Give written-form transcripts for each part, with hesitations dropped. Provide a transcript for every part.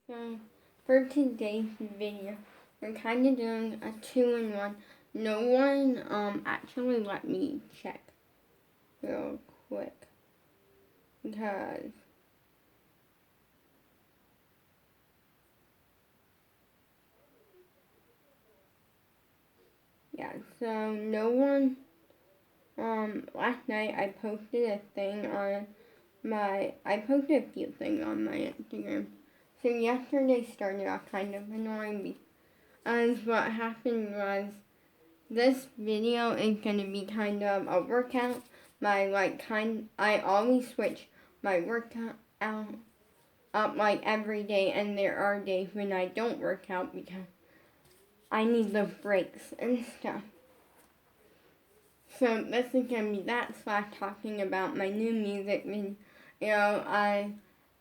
So for today's video, we're kind of doing a 2-in-1. No one actually let me check real quick because so no one last night I posted a few things on my Instagram. So yesterday started off kind of annoying because what happened was this video is going to be kind of a workout. I always switch my workout up like every day, and there are days when I don't work out because I need the breaks and stuff. So this is going to be that / talking about my new music video. I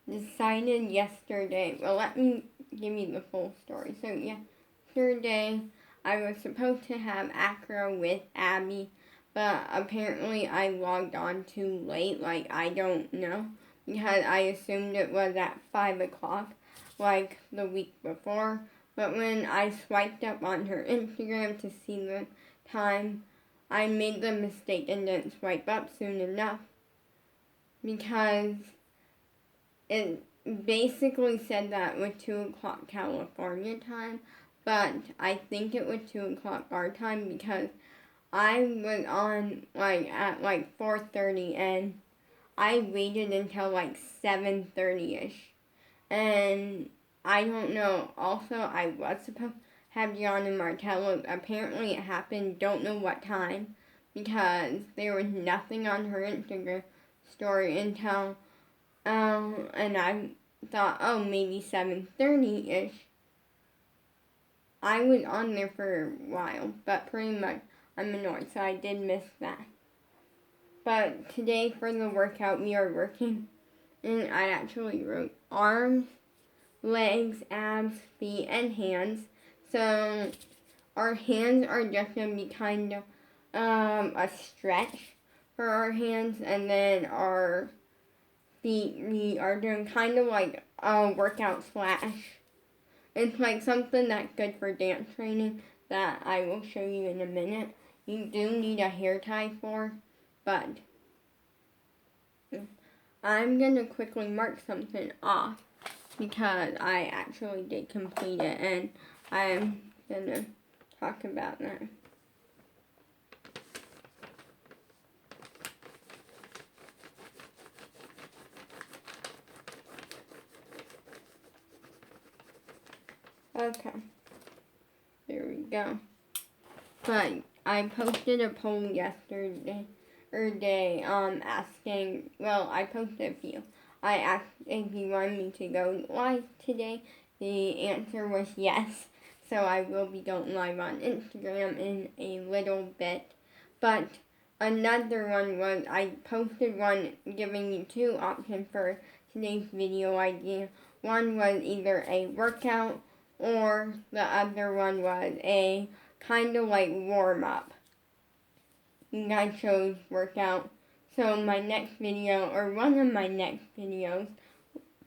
decided yesterday, well, let me give you the full story. So yesterday I was supposed to have Acro with Abby, but apparently I logged on too late, like I don't know, because I assumed it was at 5 o'clock, like the week before. But when I swiped up on her Instagram to see the time, I made the mistake and didn't swipe up soon enough, because it basically said that it was 2 o'clock California time, but I think it was 2 o'clock our time because I was on at 4:30 and I waited until 7:30ish. And I don't know, also I was supposed to have Gianna Martello. Apparently it happened, don't know what time, because there was nothing on her Instagram story until and I thought, oh, maybe 7:30ish. I was on there for a while, but pretty much I'm annoyed, so I did miss that. But today for the workout, we are working, and I actually wrote arms, legs, abs, feet, and hands. So our hands are just going to be kind of a stretch for our hands, and then our feet, we are doing kind of like a workout / it's like something that's good for dance training that I will show you in a minute. You do need a hair tie for, but I'm going to quickly mark something off because I actually did complete it, and I'm going to talk about that. Okay, there we go. But I posted a poll yesterday asking, well, I posted a few. I asked if you wanted me to go live today. The answer was yes. So I will be going live on Instagram in a little bit. But another one was, I posted one giving you 2 options for today's video idea. One was either a workout, or the other one was a kind of like warm up. And I chose workout. So my next video, or one of my next videos,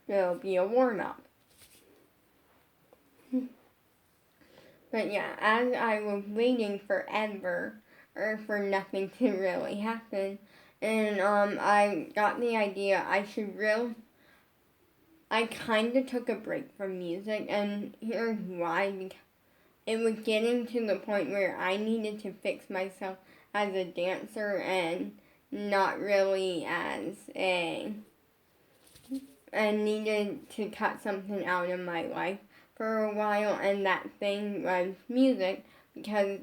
will be a warm up. But yeah, as I was waiting forever, or for nothing to really happen, and I got the idea I kind of took a break from music, and here's why, because it was getting to the point where I needed to fix myself as a dancer and not really as and needed to cut something out of my life for a while, and that thing was music, because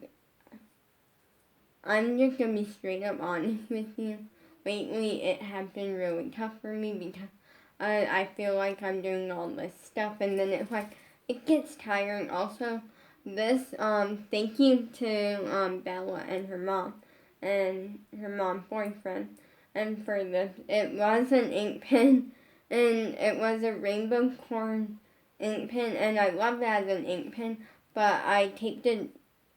I'm just going to be straight up honest with you. Lately, it has been really tough for me because I feel like I'm doing all this stuff, and then it gets tiring. Also, thank you to Bella and her mom boyfriend, and for this, it was an ink pen, and it was a rainbow corn ink pen, and I love it as an ink pen, but I taped it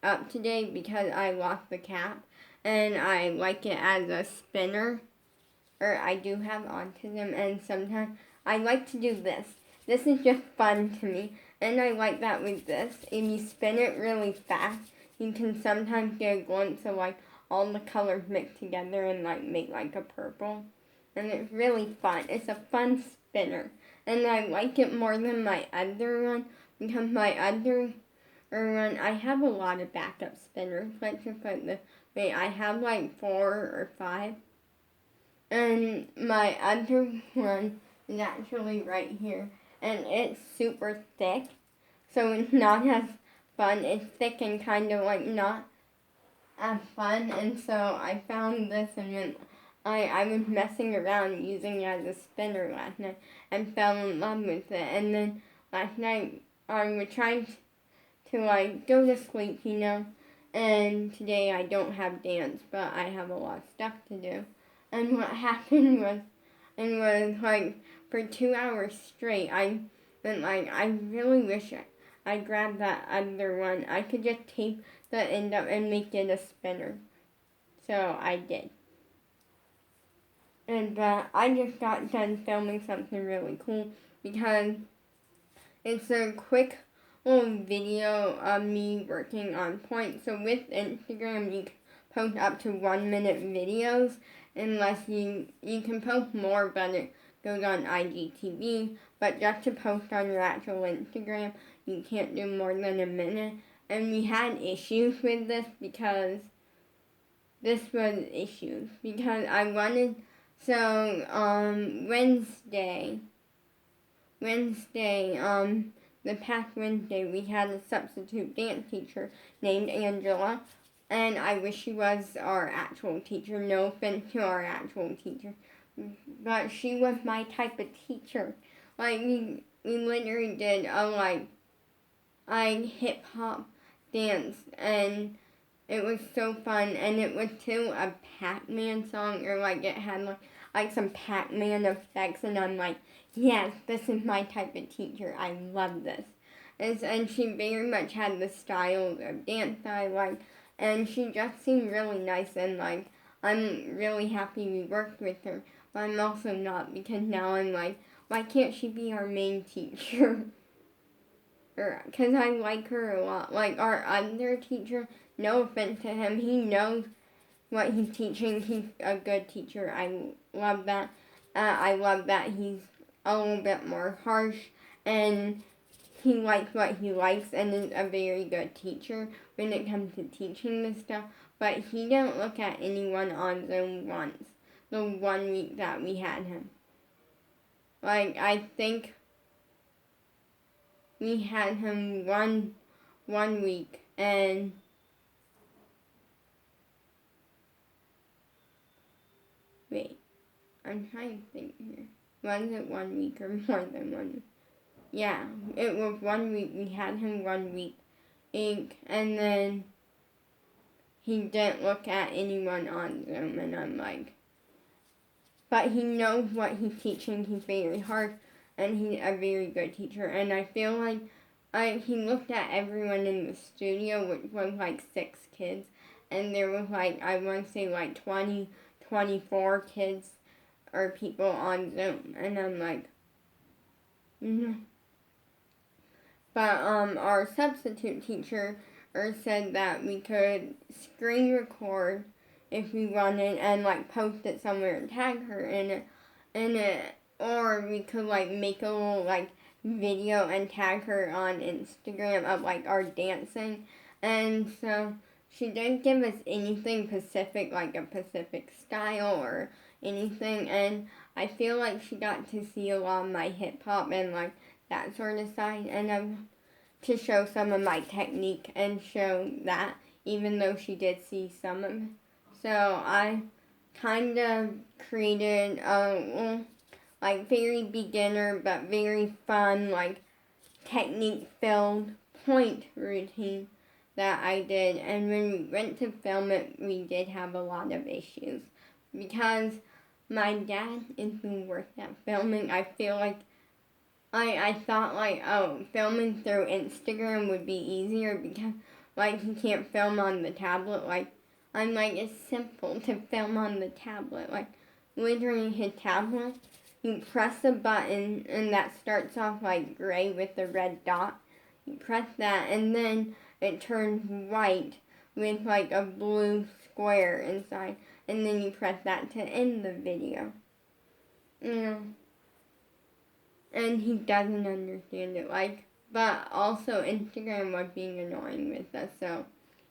up today because I lost the cap, and I like it as a spinner, or I do have autism, and sometimes I like to do this. this is just fun to me. And I like that with this, if you spin it really fast, you can sometimes get a glimpse of like all the colors mixed together and like make like a purple. And it's really fun. It's a fun spinner. And I like it more than my other one because my other one, I have a lot of backup spinners. Let's just put this way, I have like 4 or 5. And my other one is actually right here. And it's super thick. So it's not as fun. It's thick and kind of like not as fun. And so I found this and then I was messing around using it as a spinner last night and fell in love with it. And then last night I was trying to like go to sleep, you know. And today I don't have dance, but I have a lot of stuff to do. And what happened was, like for 2 hours straight, I really wish I grabbed that other one. I could just tape the end up and make it a spinner. So I did. And I just got done filming something really cool because it's a quick little video of me working on points. So with Instagram, you can post up to 1 minute videos unless you can post more, but it goes on IGTV. But just to post on your actual Instagram, you can't do more than a minute. And we had issues with this because I wanted, so Wednesday, the past Wednesday, we had a substitute dance teacher named Angela, and I wish she was our actual teacher. No offense to our actual teacher, but she was my type of teacher. Like we literally did a hip hop dance, and it was so fun. And it was to a Pac-Man song, or like it had like some Pac-Man effects, and I'm like, yes, this is my type of teacher. I love this. And she very much had the style of dance that I like, and she just seemed really nice, and like I'm really happy we worked with her. But I'm also not, because now I'm like, why can't she be our main teacher? Because I like her a lot. Like our other teacher, no offense to him, he knows what he's teaching. He's a good teacher. I love that. I love that he's a little bit more harsh, and he likes what he likes, and is a very good teacher when it comes to teaching this stuff. But he didn't look at anyone on Zoom once, the 1 week that we had him. Like, I think we had him one week, and wait, I'm trying to think here. Was it 1 week or more than 1 week? Yeah, it was 1 week. We had him 1 week, and then he didn't look at anyone on Zoom, and I'm like, but he knows what he's teaching. He's very hard, and he's a very good teacher. And I feel like he looked at everyone in the studio, which was like 6 kids, and there was like, I want to say like 20, 24 kids or people on Zoom, and I'm like, But our substitute teacher said that we could screen record if we wanted and like post it somewhere and tag her in it, or we could like make a little like video and tag her on Instagram of like our dancing. And so she didn't give us anything specific, like a specific style or anything, and I feel like she got to see a lot of my hip hop and like that sort of side, and to show some of my technique and show that, even though she did see some of it. So I kind of created a like very beginner but very fun, like technique filled point routine that I did. And when we went to film it, we did have a lot of issues because my dad is the worst at filming. I feel like I thought like, oh, filming through Instagram would be easier because like he can't film on the tablet. Like, it's simple to film on the tablet. Like, literally his tablet, you press a button and that starts off like gray with the red dot. You press that and then it turns white with like a blue square inside, and then you press that to end the video. Yeah. And he doesn't understand it, like, but also Instagram was being annoying with us, so,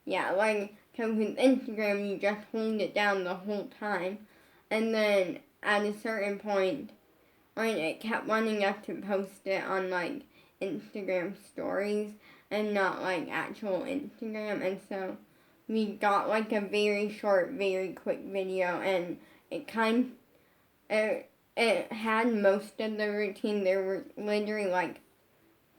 yeah, like, because with Instagram, you just hold it down the whole time, and then at a certain point, when it kept wanting us to post it on, like, Instagram stories, and not, like, actual Instagram, and so we got, like, a very short, very quick video, and it it had most of the routine. There were literally like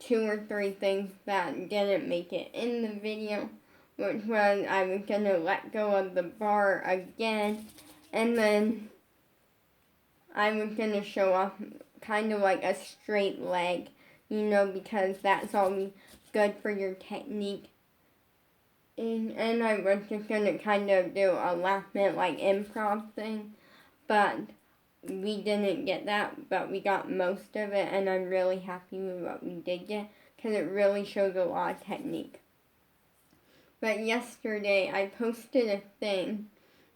2 or 3 things that didn't make it in the video, which was I was gonna let go of the bar again, and then I was gonna show off kind of like a straight leg, because that's always good for your technique. And I was just gonna kind of do a last minute like improv thing, but we didn't get that, but we got most of it, and I'm really happy with what we did get, because it really shows a lot of technique. But yesterday, I posted a thing,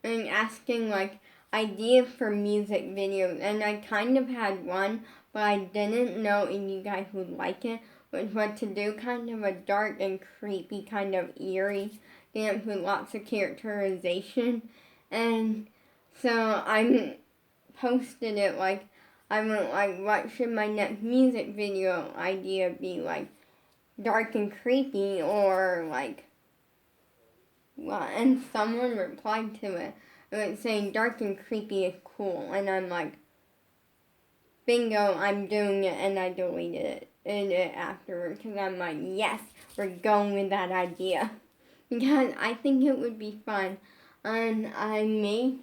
and asking, like, ideas for music videos, and I kind of had one, but I didn't know if you guys would like it, which was to do kind of a dark and creepy, kind of eerie dance with lots of characterization, and so I posted it, like, I went, like, what should my next music video idea be, like, dark and creepy, or, like, what? And someone replied to it, and it's saying dark and creepy is cool, and I'm like, bingo, I'm doing it, and I deleted it afterwards, because I'm like, yes, we're going with that idea, because I think it would be fun, and I made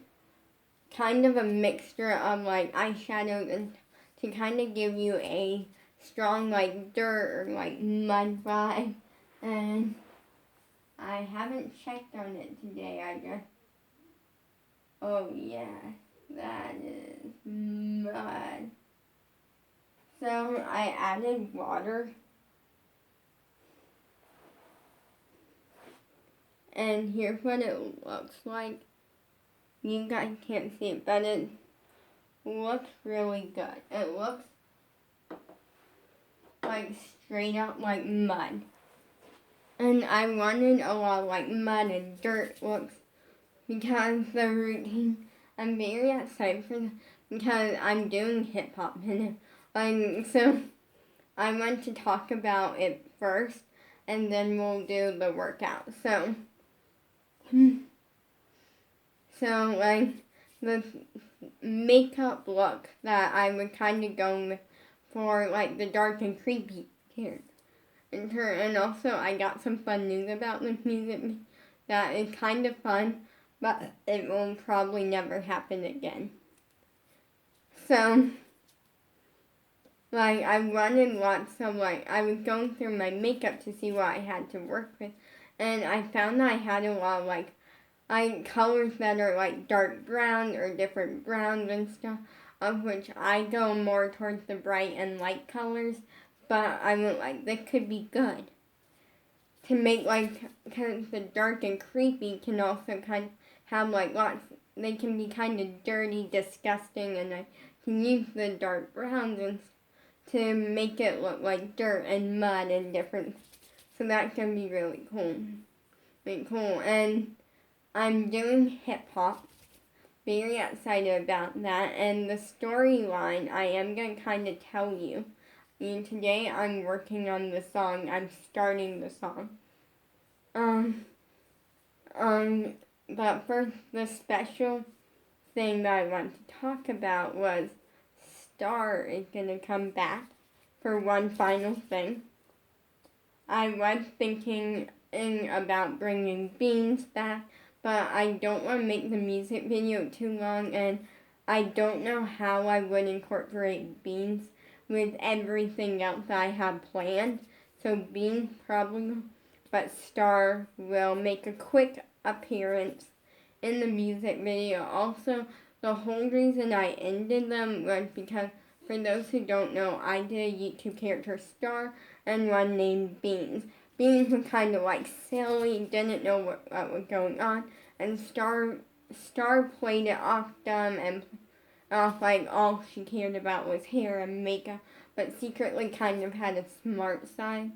kind of a mixture of like eyeshadows and to kind of give you a strong like dirt or like mud vibe, and I haven't checked on it today. I guess. Oh yeah, that is mud. So I added water, and here's what it looks like. You guys can't see it, but it looks really good. It looks like straight up like mud. And I wanted a lot of like mud and dirt looks because the routine, I'm very excited for this because I'm doing hip hop in it. So I want to talk about it first, and then we'll do the workout. So like the makeup look that I would kind of go with for like the dark and creepy character. And also I got some fun news about this music that is kind of fun, but it will probably never happen again. So like I wanted lots of like, I was going through my makeup to see what I had to work with, and I found that I had a lot of like colors that are like dark brown or different browns and stuff, of which I go more towards the bright and light colors, but I went like, this could be good to make like, because the dark and creepy can also kind of have like lots, they can be kind of dirty, disgusting, and I can use the dark browns and to make it look like dirt and mud and different, so that can be really cool. And I'm doing hip hop, very excited about that, and the storyline I am going to kind of tell you. And today I'm working on the song, I'm starting the song. But first, the special thing that I want to talk about was Star is going to come back for one final thing. I was thinking about bringing Beans back, but I don't want to make the music video too long, and I don't know how I would incorporate Beans with everything else that I have planned. So Beans probably, but Star will make a quick appearance in the music video. Also, the whole reason I ended them was because For those who don't know, I did a YouTube character Star and one named Beans. Beans was kind of like silly, didn't know what was going on, and Star played it off dumb and off like all she cared about was hair and makeup, but secretly kind of had a smart side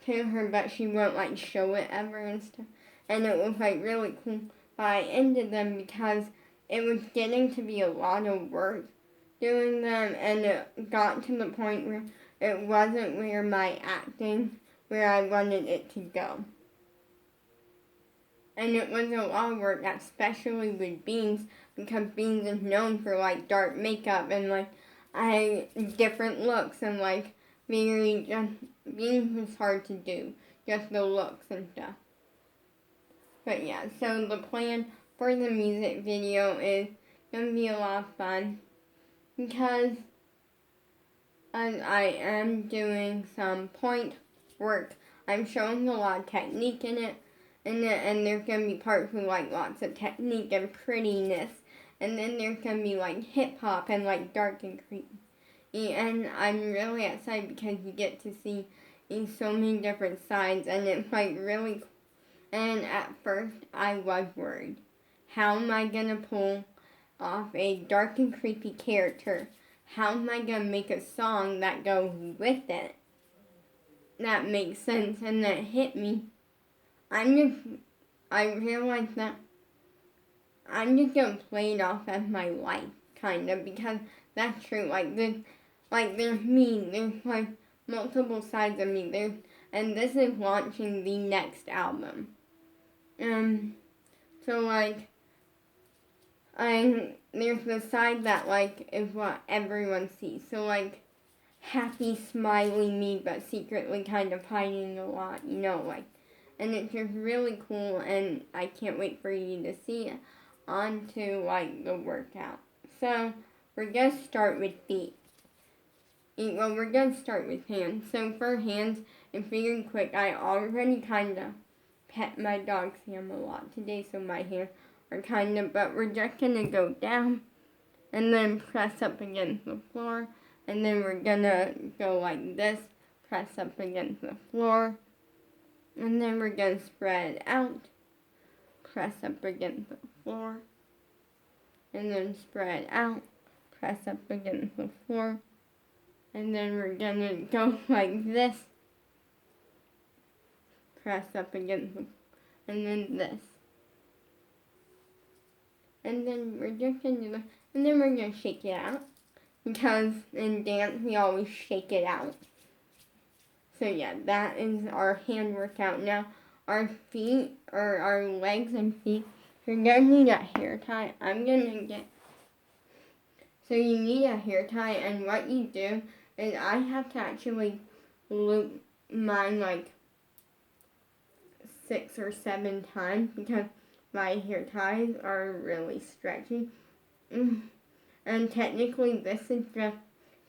to her, but she won't like show it ever and stuff. And it was like really cool. But I ended them because it was getting to be a lot of work doing them, and it got to the point where it wasn't where I wanted it to go. And it was a lot of work, especially with Beans, because Beans is known for like dark makeup and like different looks and like very Beans was hard to do, just the looks and stuff. But yeah, so the plan for the music video is gonna be a lot of fun because I am doing some point work. I'm showing a lot of technique in it, and there's gonna be parts with like lots of technique and prettiness, and then there's gonna be like hip hop and like dark and creepy. And I'm really excited because you get to see so many different sides, and it's like really cool. And at first I was worried. How am I gonna pull off a dark and creepy character? How am I gonna make a song that goes with it? That makes sense, and that hit me. I realized that I'm just gonna play it off as my life, kind of, because that's true. There's me, there's like multiple sides of me. And this is launching the next album. So like, there's the side that like is what everyone sees. So like, happy, smiley me, but secretly kind of hiding a lot, and it's just really cool, and I can't wait for you to see it onto like the workout. So we're gonna start with feet. Well, we're gonna start with hands. So for hands, it's very quick. I already kind of pet my dog Sam a lot today, so my hands are kind of, but we're just gonna go down and then press up against the floor, and then we're gonna go like this, press up against the floor, and then we're gonna spread out, press up against the floor, and then spread out, press up against the floor, and then we're gonna go like this, press up against the, and then this. And then we're just gonna do that, and then we're gonna shake it out, because in dance we always shake it out. So yeah, that is our hand workout. Now, our feet, or our legs and feet, you're gonna need a hair tie. So you need a hair tie, and what you do is I have to actually loop mine like 6 or 7 times because my hair ties are really stretchy. And technically this is just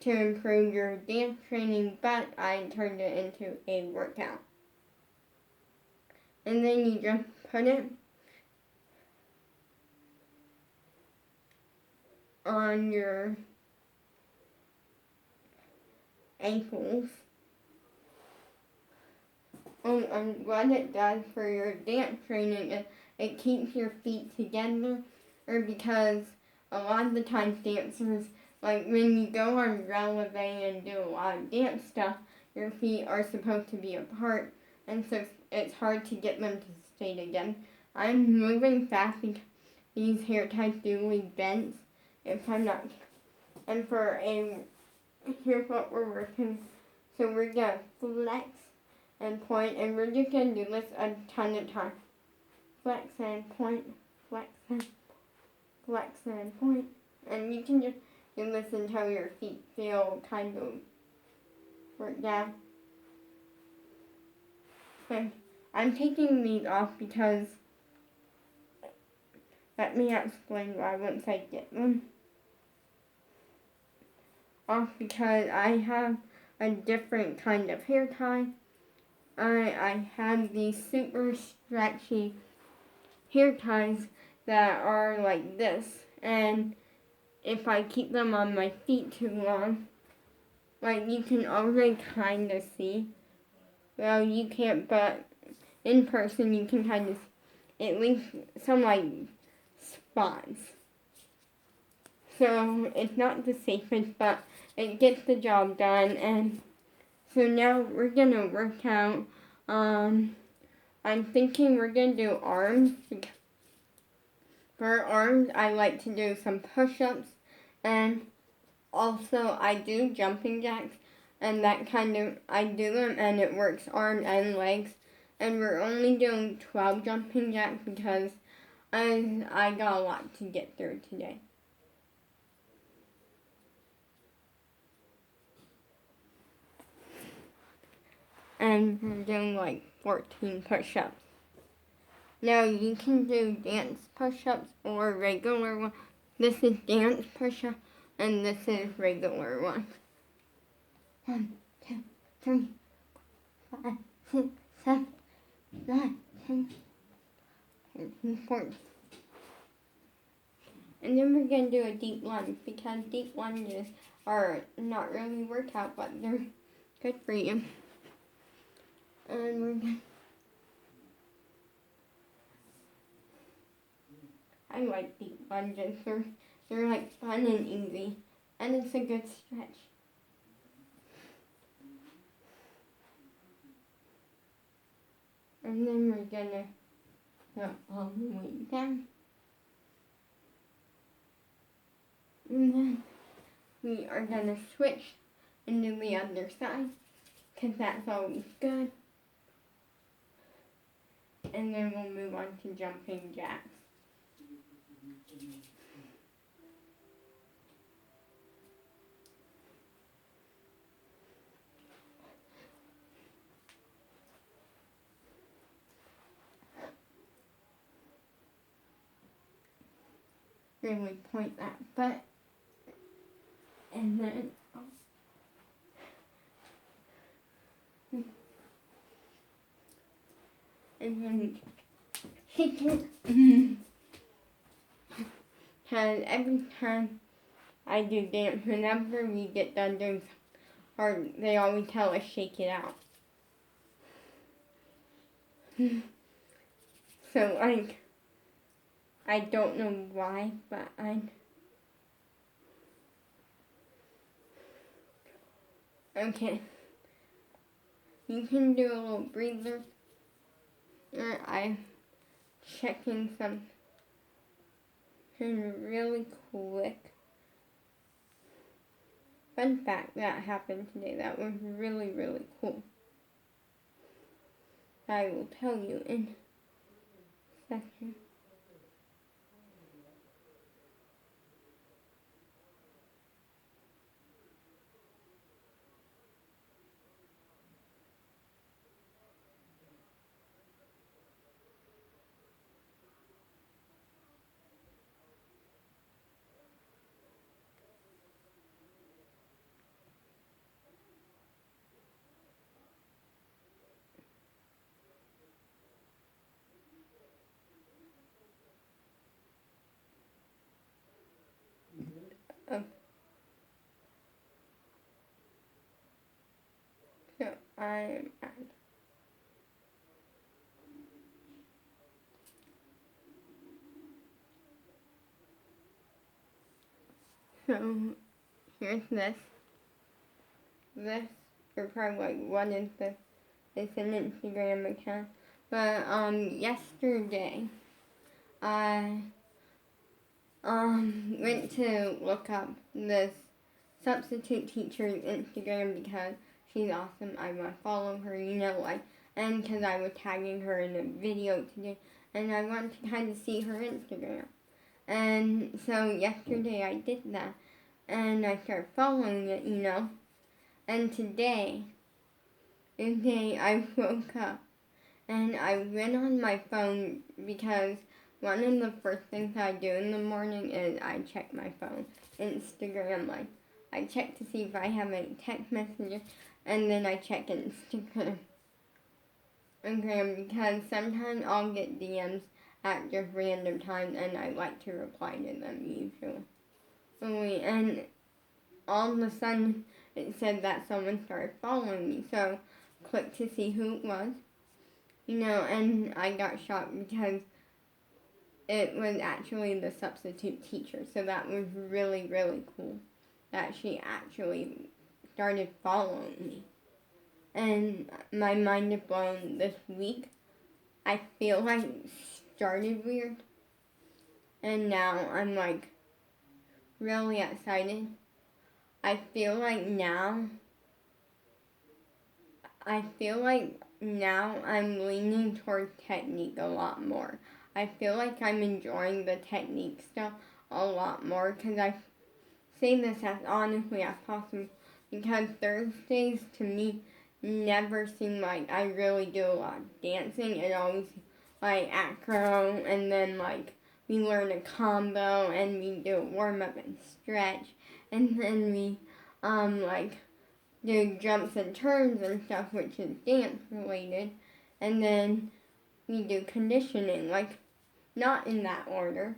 to improve your dance training, but I turned it into a workout. And then you just put it on your ankles. And what it does for your dance training is it keeps your feet together, or because a lot of the times dancers, like when you go on releve and do a lot of dance stuff, your feet are supposed to be apart, and so it's hard to get them to stay together. I'm moving fast because these hair ties do leave bends if I'm not. And here's what we're working. So we're gonna flex and point, and we're just gonna do this a ton of times. Flex and point, flex and point. And you can just do this until your feet feel kind of worked down. And I'm taking these off because, let me explain why once I get them off, because I have a different kind of hair tie. I have these super stretchy hair ties that are like this, and if I keep them on my feet too long, like you can already kind of see. Well, you can't, but in person you can kind of see at least some like spots. So it's not the safest, but it gets the job done. And so now we're gonna work out. I'm thinking we're gonna do arms. For arms, I like to do some push-ups, and also I do jumping jacks, and that kind of, I do them and it works arms and legs. And we're only doing 12 jumping jacks because I got a lot to get through today. And we're doing like 14 push-ups. Now you can do dance push-ups or regular ones. This is dance push-up and this is regular one. 1, 2, 3, 5, 6, 7, 9, 10, 13, 14. And then we're going to do a deep lunge because deep lunges are not really workout, but they're good for you. And we're going I like deep lunges. They're like fun and easy. And it's a good stretch. And then we're gonna go all the way down. And then we are gonna switch and do the other side, because that's always good. And then we'll move on to jumping jacks. Really point that butt. And then shake it. Because every time I do dance, whenever we get done doing or they always tell us shake it out. So like, I don't know why, but okay. You can do a little breather. I'm checking something really quick. Fun fact that happened today. That was really, really cool. I will tell you in a second. Oh. So I'm at so here's this. This or probably like one is the it's an Instagram account. But yesterday I went to look up this substitute teacher's Instagram because she's awesome. I want to follow her, like, and because I was tagging her in a video today, and I want to kind of see her Instagram. And so yesterday I did that, and I started following it, And today I woke up, and I went on my phone because one of the first things I do in the morning is I check my phone, Instagram, like, I check to see if I have any text messages, and then I check Instagram because sometimes I'll get DMs at just random times, and I like to reply to them usually. and all of a sudden it said that someone started following me. So click to see who it was, and I got shocked because it was actually the substitute teacher. So that was really, really cool that she actually started following me. And my mind is blown this week. I feel like it started weird. And now I'm like really excited. I feel like now I'm leaning towards technique a lot more. I feel like I'm enjoying the technique stuff a lot more because I say this as honestly as possible because Thursdays to me never seem like I really do a lot of dancing. It always like acro and then like we learn a combo and we do a warm up and stretch and then we like do jumps and turns and stuff which is dance related and then we do conditioning, like not in that order.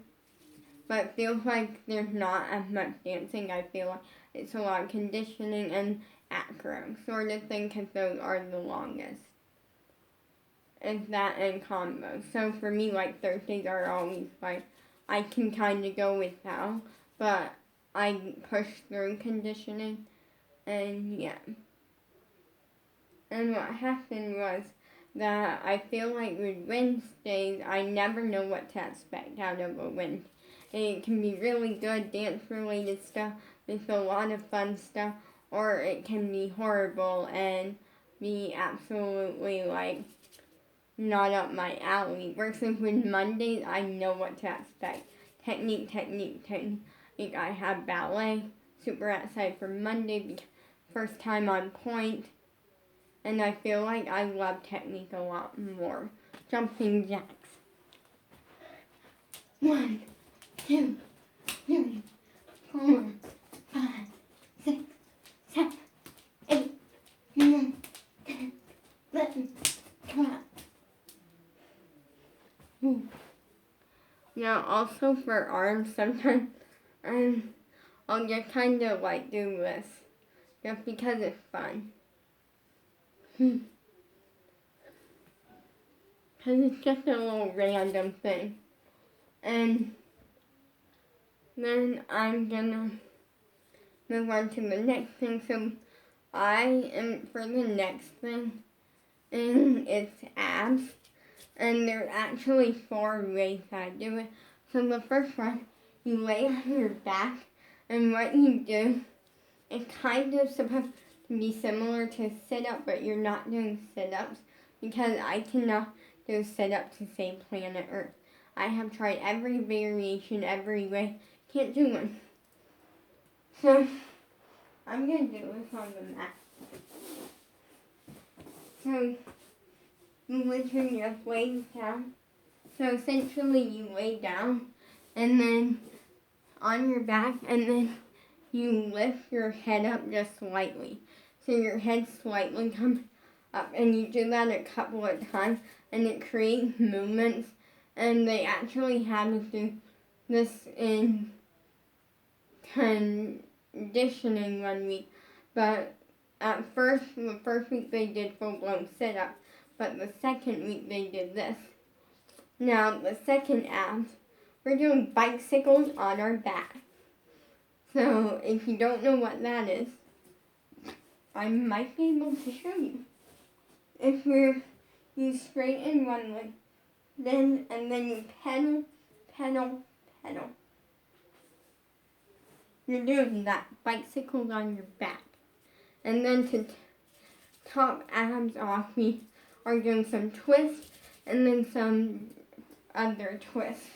But it feels like there's not as much dancing. I feel like it's a lot of conditioning and acro sort of thing because those are the longest. It's that and combo. So for me, like Thursdays are always like, I can kind of go without, but I push through conditioning and yeah. And what happened was that I feel like with Wednesdays, I never know what to expect out of a Wednesday. It can be really good dance-related stuff with a lot of fun stuff, or it can be horrible and be absolutely, like, not up my alley. Versus with Mondays, I know what to expect. Technique, technique, technique. Like, I have ballet. Super excited for Monday because first time on point. And I feel like I love technique a lot more. Jumping jacks. 1, 2, 3, 4, 5, 6, 7, 8, 9, 10, 11, 12. Now also for arms, sometimes I'll just kind of like do this just because it's fun. Because it's just a little random thing. And then I'm gonna move on to the next thing. So I am for the next thing, and it's abs. And there's actually 4 ways I do it. So the first one, you lay on your back, and what you do, it's kind of supposed to be similar to sit-up, but you're not doing sit-ups because I cannot do sit-ups to save planet Earth. I have tried every variation, every way, can't do one. So I'm gonna do this on the mat. So you literally just lay down. So essentially you lay down and then on your back and then you lift your head up just slightly. So your head slightly comes up and you do that a couple of times and it creates movements and they actually have us do this in conditioning 1 week. But at first, the first week they did full-blown sit-ups, but the second week they did this. Now the second abs, we're doing bicycles on our back. So if you don't know what that is, I might be able to show you. If you straighten one leg, and then you pedal, pedal, pedal. You're doing that, bicycles on your back. And then to top abs off, we are doing some twists and then some other twists.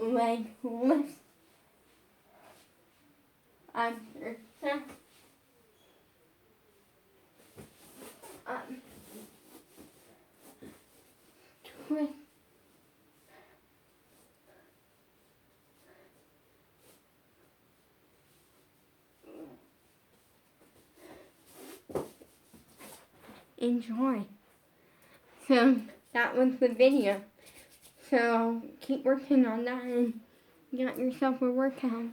Leg lift, under that, twist, enjoy. So that was the video. So keep working on that and get yourself a workout.